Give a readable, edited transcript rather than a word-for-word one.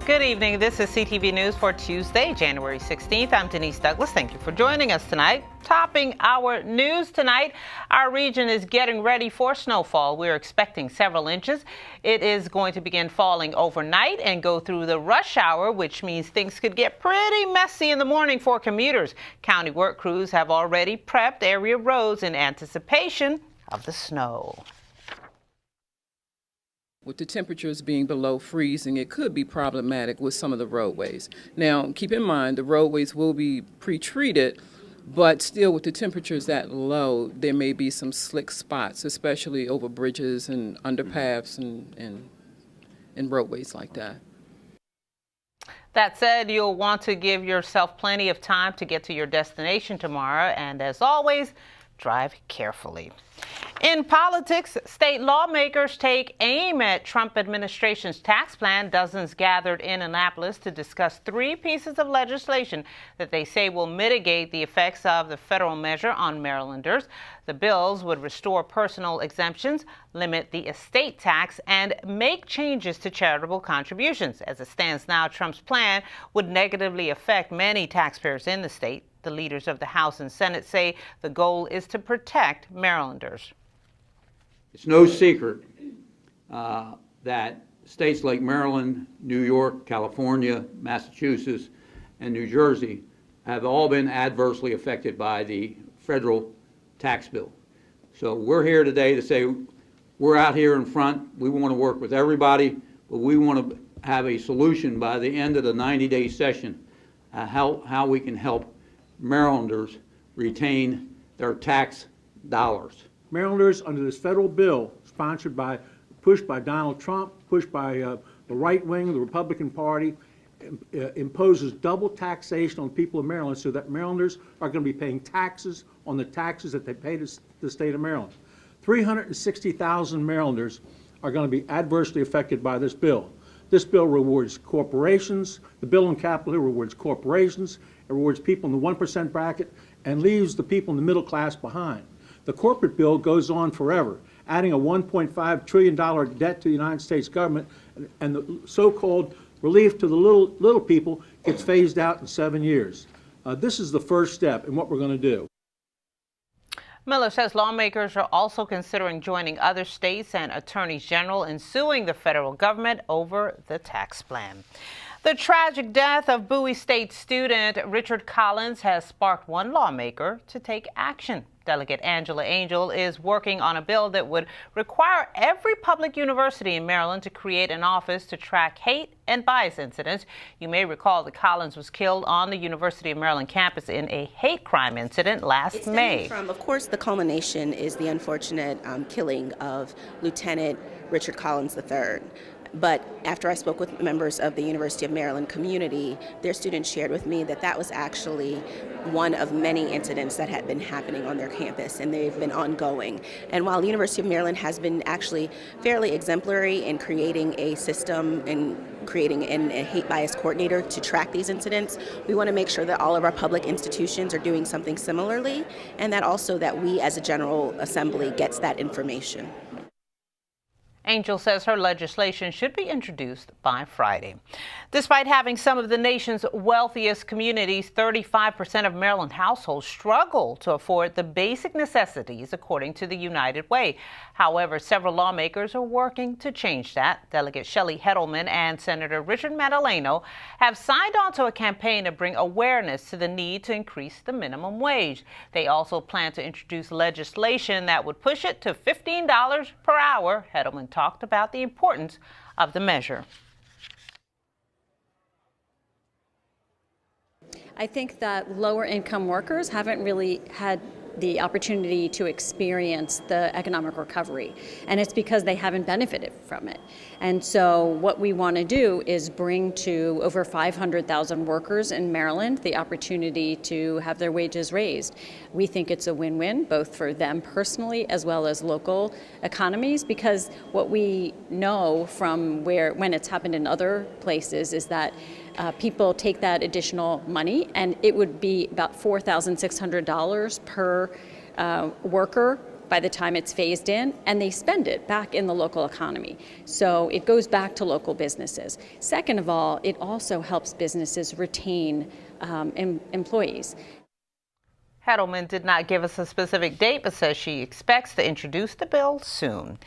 Good evening. This is CTV News for Tuesday, January 16th. I'm Denise Douglas. Thank you for joining us tonight. Topping our news tonight, our region is getting ready for snowfall. We're expecting several inches. It is going to begin falling overnight and go through the rush hour, which means things could get pretty messy in the morning for commuters. County work crews have already prepped area roads in anticipation of the snow. With the temperatures being below freezing, it could be problematic with some of the roadways. Now, keep in mind, the roadways will be pre-treated, but still with the temperatures that low, there may be some slick spots, especially over bridges and underpaths and roadways like that. That said, you'll want to give yourself plenty of time to get to your destination tomorrow, and as always, drive carefully. In politics, state lawmakers take aim at Trump administration's tax plan. Dozens gathered in Annapolis to discuss three pieces of legislation that they say will mitigate the effects of the federal measure on Marylanders. The bills would restore personal exemptions, limit the estate tax, and make changes to charitable contributions. As it stands now, Trump's plan would negatively affect many taxpayers in the state. The leaders of the House and Senate say the goal is to protect Marylanders. It's no secret that states like Maryland, New York, California, Massachusetts, and New Jersey have all been adversely affected by the federal tax bill. So we're here today to say we're out here in front. We want to work with everybody, but we want to have a solution by the end of the 90-day session, how we can help Marylanders retain their tax dollars. Marylanders under this federal bill, pushed by Donald Trump, pushed by the right wing of the Republican Party, imposes double taxation on people of Maryland so that Marylanders are going to be paying taxes on the taxes that they pay to the state of Maryland. 360,000 Marylanders are going to be adversely affected by this bill. This bill rewards corporations. The bill on Capitol Hill rewards corporations. It rewards people in the 1% bracket and leaves the people in the middle class behind. The corporate bill goes on forever, adding a $1.5 trillion debt to the United States government, and the so-called relief to the little people gets phased out in 7 years. This is the first step in what we're going to do. Miller says lawmakers are also considering joining other states and attorneys general in suing the federal government over the tax plan. The tragic death of Bowie State student Richard Collins has sparked one lawmaker to take action. Delegate Angela Angel is working on a bill that would require every public university in Maryland to create an office to track hate and bias incidents. You may recall that Collins was killed on the University of Maryland campus in a hate crime incident last May. Of course, the culmination is the unfortunate killing of Lieutenant Richard Collins III. But after I spoke with members of the University of Maryland community, their students shared with me that that was actually one of many incidents that had been happening on their campus, and they've been ongoing. And while the University of Maryland has been actually fairly exemplary in creating a system and creating a hate bias coordinator to track these incidents, we want to make sure that all of our public institutions are doing something similarly, and that also that we as a General Assembly gets that information. Angel says her legislation should be introduced by Friday. Despite having some of the nation's wealthiest communities, 35% of Maryland households struggle to afford the basic necessities, according to the United Way. However, several lawmakers are working to change that. Delegate Shelley Heddleman and Senator Richard Madaleno have signed on to a campaign to bring awareness to the need to increase the minimum wage. They also plan to introduce legislation that would push it to $15 per hour. Heddleman talked about the importance of the measure. I think that lower income workers haven't really had the opportunity to experience the economic recovery, and it's because they haven't benefited from it. And so what we want to do is bring to over 500,000 workers in Maryland the opportunity to have their wages raised. We think it's a win-win, both for them personally as well as local economies, because what we know from when it's happened in other places is that people take that additional money, and it would be about $4,600 per worker by the time it's phased in, and they spend it back in the local economy. So it goes back to local businesses. Second of all, it also helps businesses retain employees. Hedelman did not give us a specific date, but says she expects to introduce the bill soon.